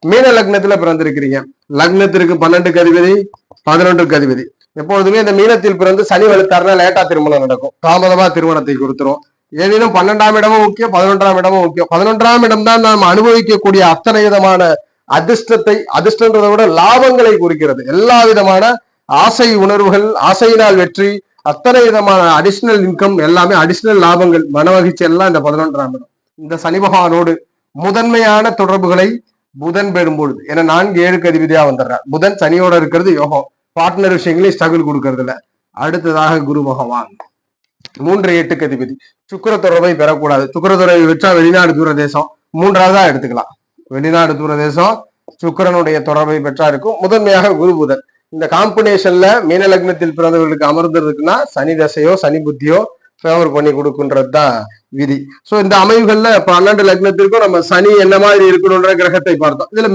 மீன லக்னத்துல பிறந்திருக்கிறீங்க. லக்னத்திற்கு 12க்கு அதிபதி, 11க்கு அதிபதி. எப்பொழுதுமே இந்த மீனத்தில் பிறந்து சனி வலுத்தாருன்னா லேட்டா திருமணம் நடக்கும், தாமதமா திருமணத்தை கொடுத்துரும். ஏதேனும் 12ஆம் இடமும் முக்கியம், 11ஆம் இடமும் முக்கியம். 11ஆம் இடம் தான் நாம் அனுபவிக்கக்கூடிய அத்தனை விதமான அதிர்ஷ்டன்றதை விட லாபங்களை குறிக்கிறது. எல்லா விதமான ஆசை உணர்வுகள், ஆசையினால் வெற்றி, அத்தனை விதமான அடிஷனல் இன்கம், எல்லாமே அடிஷனல் லாபங்கள், மனமகிழ்ச்சி எல்லாம் இந்த 11ஆம் இடம். இந்த சனி பகவானோடு முதன்மையான தொடர்புகளை புதன் பெறும்பொழுது, ஏன்னா 4, 7க்கு அதிபதியா வந்துடுறார். புதன் சனியோட இருக்கிறது யோகம், பார்ட்னர் விஷயங்களையும் ஸ்ட்ரகிள் கொடுக்கறது இல்ல. அடுத்ததாக குரு பகவான் 3, 8க்கு அதிபதி. சுக்கிர தொடர்பை பெறக்கூடாது. சுக்கிர தொடர்பை வச்சா வெளிநாடு தூரதேசம் 3ஆவதா எடுத்துக்கலாம். வெளிநாடு தூரதேசம் சுக்கிரனுடைய தொடர்பை பெற்றா இருக்கும். முதன்மையாக குரு புதன் இந்த காம்பினேஷன்ல மீன லக்னத்தில் பிறந்தவர்களுக்கு அமர்ந்திருக்குன்னா சனி தசையோ சனி புத்தியோ ஃபேவர் பண்ணி கொடுக்குன்றது தான் விதி. சோ இந்த அமைவுகள்ல 12 லக்னத்திற்கும் நம்ம சனி என்ன மாதிரி இருக்கணும்ன்ற கிரகத்தை பார்த்தோம். இதுல